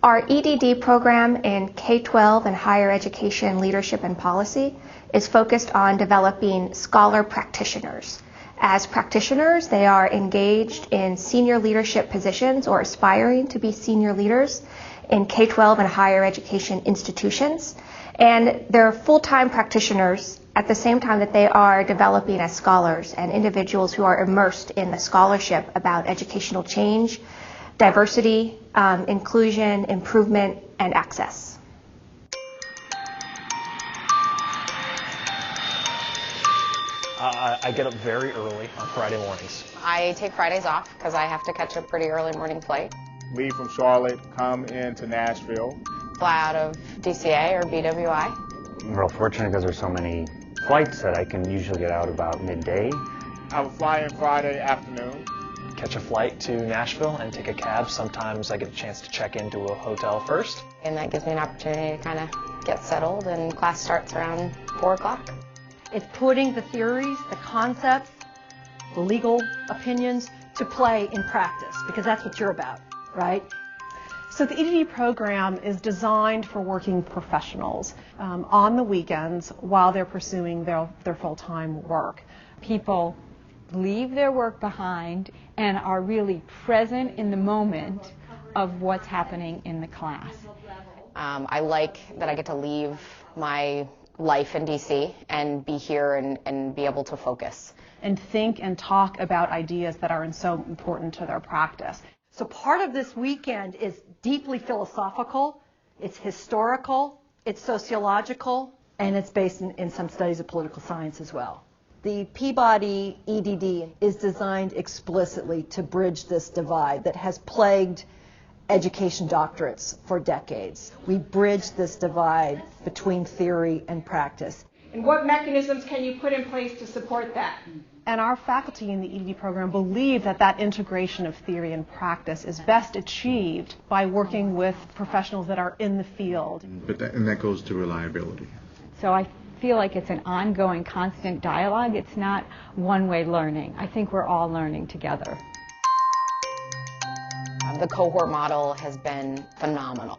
Our EDD program in K-12 and higher education leadership and policy is focused on developing scholar practitioners. As practitioners, they are engaged in senior leadership positions or aspiring to be senior leaders in K-12 and higher education institutions. And they're full-time practitioners at the same time that they are developing as scholars and individuals who are immersed in the scholarship about educational change, diversity, inclusion, improvement, and access. I get up very early on Friday mornings. I take Fridays off because I have to catch a pretty early morning flight. Leave from Charlotte, come into Nashville. Fly out of DCA or BWI. I'm real fortunate because there's so many flights that I can usually get out about midday. I will fly in Friday afternoon. Catch a flight to Nashville and take a cab. Sometimes I get a chance to check into a hotel first. And that gives me an opportunity to kind of get settled, and class starts around 4 o'clock. It's putting the theories, the concepts, the legal opinions to play in practice, because that's what you're about, right? So the EDD program is designed for working professionals on the weekends while they're pursuing their full-time work. People leave their work behind and are really present in the moment of what's happening in the class. I like that I get to leave my life in DC and be here and be able to focus. And think and talk about ideas that are so important to their practice. So part of this weekend is deeply philosophical, it's historical, it's sociological, and it's based in some studies of political science as well. The Peabody EDD is designed explicitly to bridge this divide that has plagued education doctorates for decades. We bridge this divide between theory and practice. And what mechanisms can you put in place to support that? And our faculty in the EDD program believe that that integration of theory and practice is best achieved by working with professionals that are in the field. And that goes to reliability. So I feel like it's an ongoing, constant dialogue. It's not one-way learning. I think we're all learning together. The cohort model has been phenomenal.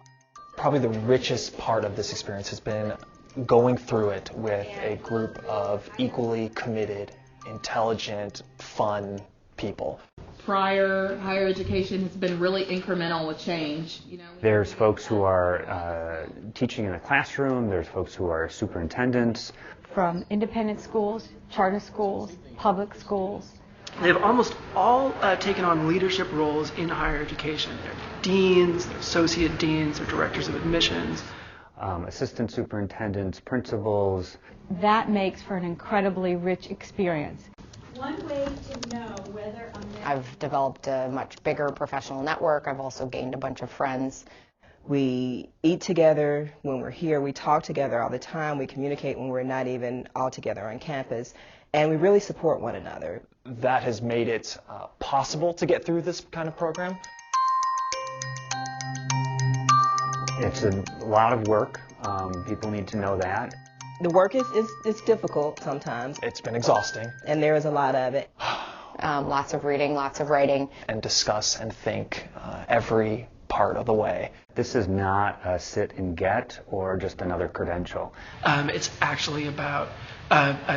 Probably the richest part of this experience has been going through it with a group of equally committed, intelligent, fun people. Prior higher education has been really incremental with change. There's folks who are teaching in the classroom, there's folks who are superintendents. From independent schools, charter schools, public schools. They've almost all taken on leadership roles in higher education. They're deans, they're associate deans, they're directors of admissions. Assistant superintendents, principals. That makes for an incredibly rich experience. One way to know whether I've developed a much bigger professional network. I've also gained a bunch of friends. We eat together when we're here. We talk together all the time. We communicate when we're not even all together on campus. And we really support one another. That has made it possible to get through this kind of program. It's a lot of work. People need to know that. The work is difficult sometimes. It's been exhausting. And there is a lot of it. Lots of reading, lots of writing. And discuss and think every part of the way. This is not a sit and get or just another credential. It's actually about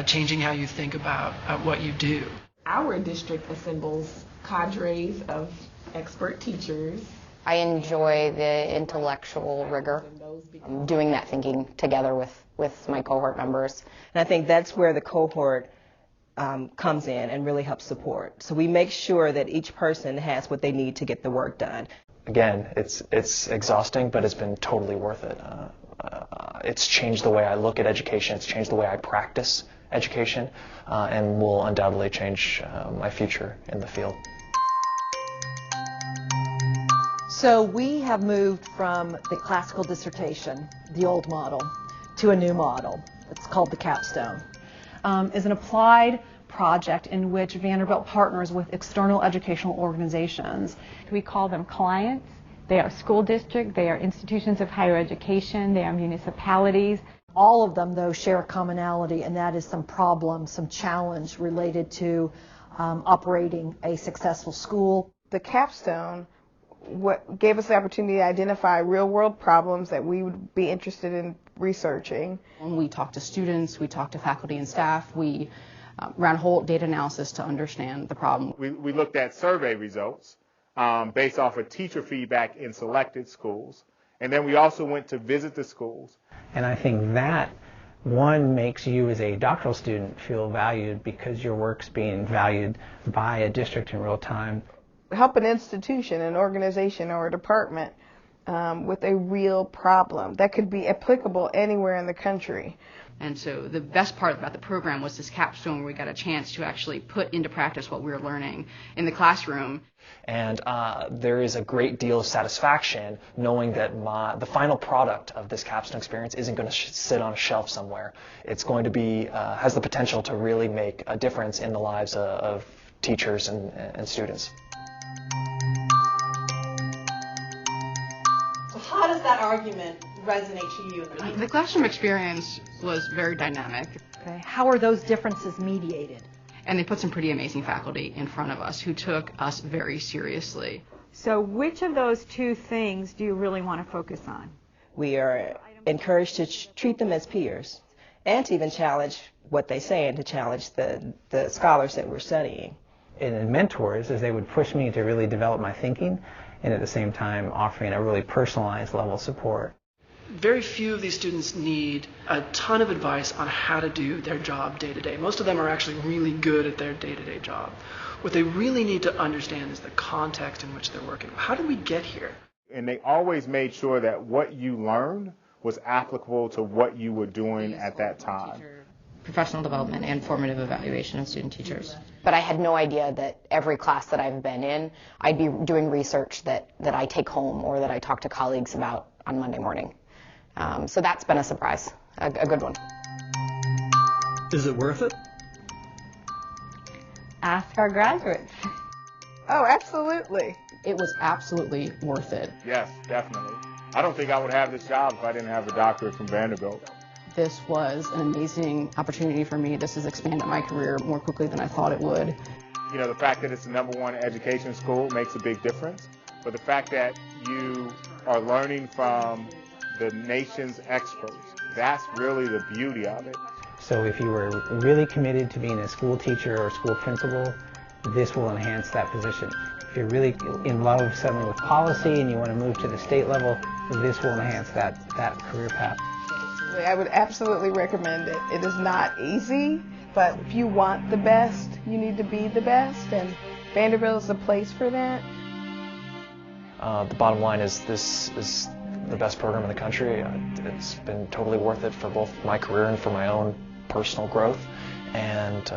changing how you think about what you do. Our district assembles cadres of expert teachers. I enjoy the intellectual rigor, doing that thinking together with my cohort members. And I think that's where the cohort comes in and really helps support. So we make sure that each person has what they need to get the work done. Again, it's exhausting, but it's been totally worth it. It's changed the way I look at education. It's changed the way I practice education, and will undoubtedly change my future in the field. So we have moved from the classical dissertation, the old model, to a new model. It's called the CAPSTONE. Is an applied project in which Vanderbilt partners with external educational organizations. We call them clients. They are school districts, they are institutions of higher education, they are municipalities. All of them, though, share a commonality, and that is some problem, some challenge related to operating a successful school. The CAPSTONE what gave us the opportunity to identify real-world problems that we would be interested in researching. When we talked to students, we talked to faculty and staff, we ran whole data analysis to understand the problem. We looked at survey results based off of teacher feedback in selected schools, and then we also went to visit the schools. And I think that, one, makes you as a doctoral student feel valued because your work's being valued by a district in real time. Help an institution, an organization, or a department with a real problem that could be applicable anywhere in the country. And so the best part about the program was this capstone where we got a chance to actually put into practice what we were learning in the classroom. And there is a great deal of satisfaction knowing that the final product of this capstone experience isn't going to sit on a shelf somewhere. It's going to be, has the potential to really make a difference in the lives of teachers and students. So how does that argument resonate to you? The classroom experience was very dynamic. Okay. How are those differences mediated? And they put some pretty amazing faculty in front of us who took us very seriously. So which of those two things do you really want to focus on? We are encouraged to treat them as peers and to even challenge what they say and to challenge the scholars that we're studying. And mentors, as they would push me to really develop my thinking, and at the same time offering a really personalized level of support. Very few of these students need a ton of advice on how to do their job day to day. Most of them are actually really good at their day-to-day job. What they really need to understand is the context in which they're working. How did we get here? And they always made sure that what you learned was applicable to what you were doing at that time. Professional development and formative evaluation of student teachers. But I had no idea that every class that I've been in, I'd be doing research that I take home or that I talk to colleagues about on Monday morning. So that's been a surprise, a good one. Is it worth it? Ask our graduates. Oh, absolutely. It was absolutely worth it. Yes, definitely. I don't think I would have this job if I didn't have a doctorate from Vanderbilt. This was an amazing opportunity for me. This has expanded my career more quickly than I thought it would. You know, the fact that it's the #1 education school makes a big difference, but the fact that you are learning from the nation's experts, that's really the beauty of it. So if you were really committed to being a school teacher or school principal, this will enhance that position. If you're really in love suddenly with policy and you want to move to the state level, this will enhance that career path. I would absolutely recommend it. It is not easy, but if you want the best, you need to be the best, and Vanderbilt is a place for that. The bottom line is this is the best program in the country. It's been totally worth it for both my career and for my own personal growth, and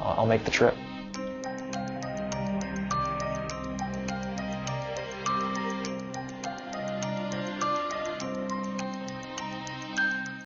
I'll make the trip.